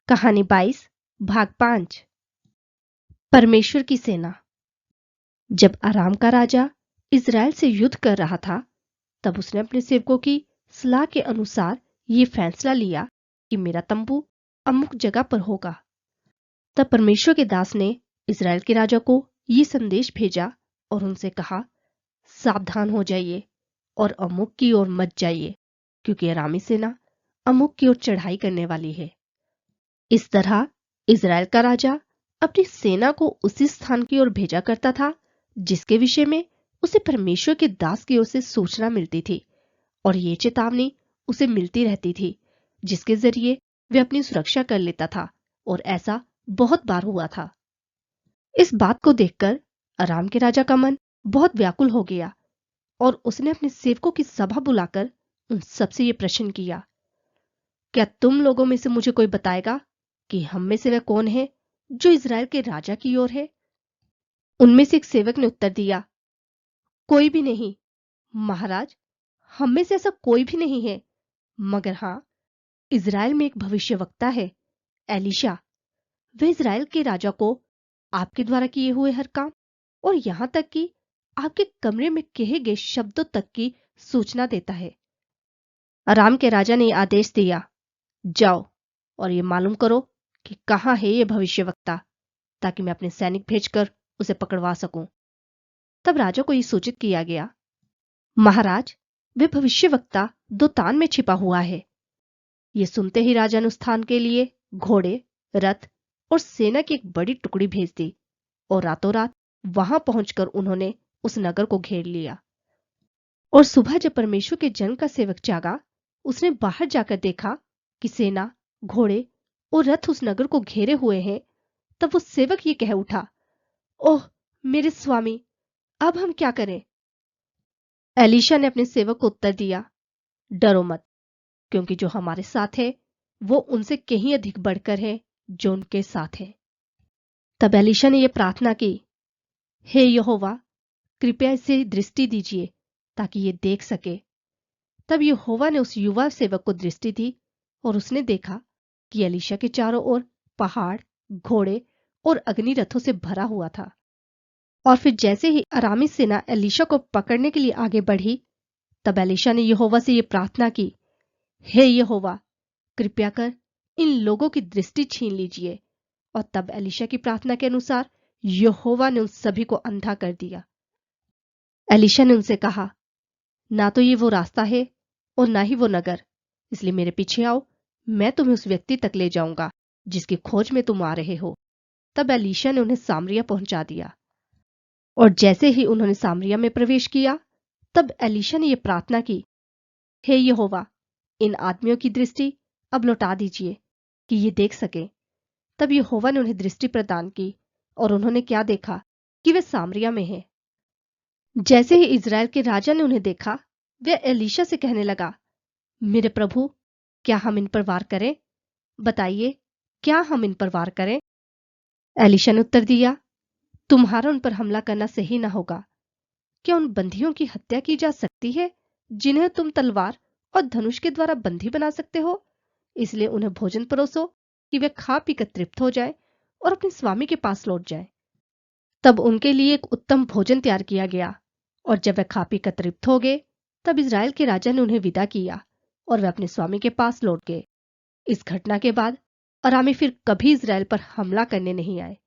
कहानी 22 भाग 5। परमेश्वर की सेना। जब अराम का राजा इज़राइल से युद्ध कर रहा था, तब उसने अपने सेवकों की सलाह के अनुसार ये फैसला लिया कि मेरा तंबू अमुक जगह पर होगा। तब परमेश्वर के दास ने इज़राइल के राजा को ये संदेश भेजा और उनसे कहा, सावधान हो जाइए और अमुक की ओर मत जाइए, क्योंकि अरामी सेना अमुक की ओर चढ़ाई करने वाली है। इस तरह इज़राइल का राजा अपनी सेना को उसी स्थान की ओर भेजा करता था जिसके विषय में उसे परमेश्वर के दास की ओर से सूचना मिलती थी, और ये चेतावनी उसे मिलती रहती थी, जिसके जरिए वे अपनी सुरक्षा कर लेता था। और ऐसा बहुत बार हुआ था। इस बात को देखकर अराम के राजा का मन बहुत व्याकुल हो गया और उसने अपने सेवकों की सभा बुलाकर उन सबसे ये प्रश्न किया, क्या तुम लोगों में से मुझे कोई बताएगा कि हम में से वह कौन है जो इज़राइल के राजा की ओर है? उनमें से एक सेवक ने उत्तर दिया, कोई भी नहीं महाराज, हम में से ऐसा कोई भी नहीं है, मगर हाँ, इज़राइल में एक भविष्यवक्ता है, एलीशा। वह इज़राइल के राजा को आपके द्वारा किए हुए हर काम और यहां तक कि आपके कमरे में कहे गए शब्दों तक की सूचना देता है। अराम के राजा ने आदेश दिया, जाओ और ये मालूम करो कि कहाँ है ये भविष्यवक्ता, ताकि मैं अपने सैनिक भेजकर उसे पकड़वा सकूं। तब राजा को यह सूचित किया गया, महाराज, वे भविष्यवक्ता दोतान में छिपा हुआ है। ये सुनते ही राजा ने उस स्थान के लिए घोड़े, रथ और सेना की एक बड़ी टुकड़ी भेज दी, और रातों रात वहां पहुंचकर उन्होंने उस नगर को घेर लिया। और सुबह जब परमेश्वर के जन का सेवक जागा, उसने बाहर जाकर देखा कि सेना, घोड़े और रथ उस नगर को घेरे हुए हैं। तब वो सेवक ये कह उठा, ओह मेरे स्वामी, अब हम क्या करें? एलीशा ने अपने सेवक को उत्तर दिया, डरो मत, क्योंकि जो हमारे साथ है वो उनसे कहीं अधिक बढ़कर है जो उनके साथ है। तब एलीशा ने यह प्रार्थना की, हे यहोवा, कृपया इसे दृष्टि दीजिए ताकि ये देख सके। तब यहोवा ने उस युवा सेवक को दृष्टि दी, और उसने देखा कि एलीशा के चारों ओर पहाड़, घोड़े और अग्नि रथों से भरा हुआ था। और फिर जैसे ही अरामी सेना एलीशा को पकड़ने के लिए आगे बढ़ी, तब एलीशा ने यहोवा से यह प्रार्थना की, हे यहोवा, कृपया कर इन लोगों की दृष्टि छीन लीजिए। और तब एलीशा की प्रार्थना के अनुसार यहोवा ने उन सभी को अंधा कर दिया। एलीशा ने उनसे कहा, ना तो ये वो रास्ता है और ना ही वो नगर, इसलिए मेरे पीछे आओ, मैं तुम्हें उस व्यक्ति तक ले जाऊंगा जिसकी खोज में तुम आ रहे हो। तब एलीशा ने उन्हें सामरिया पहुंचा दिया। और जैसे ही उन्होंने सामरिया में प्रवेश किया, तब एलीशा ने यह प्रार्थना की, हे यहोवा, इन आदमियों की दृष्टि अब लौटा दीजिए कि ये देख सके। तब यहोवा ने उन्हें दृष्टि प्रदान की, और उन्होंने क्या देखा कि वे सामरिया में हैं। जैसे ही इज़राइल के राजा ने उन्हें देखा, वह एलीशा से कहने लगा, मेरे प्रभु, क्या हम इन पर वार करें? बताइए, क्या हम इन पर वार करें? एलीशा ने उत्तर दिया, तुम्हारा उन पर हमला करना सही ना होगा। क्या उन बंदियों की हत्या की जा सकती है जिन्हें तुम तलवार और धनुष के द्वारा बंदी बना सकते हो? इसलिए उन्हें भोजन परोसो कि वे खा पीकर तृप्त हो जाए और अपने स्वामी के पास लौट जाए। तब उनके लिए एक उत्तम भोजन तैयार किया गया, और जब वे खा पीकर तृप्त हो गए, तब इज़राइल के राजा ने उन्हें विदा किया और वे अपने स्वामी के पास लौट गए। इस घटना के बाद अरामी फिर कभी इज़राइल पर हमला करने नहीं आए।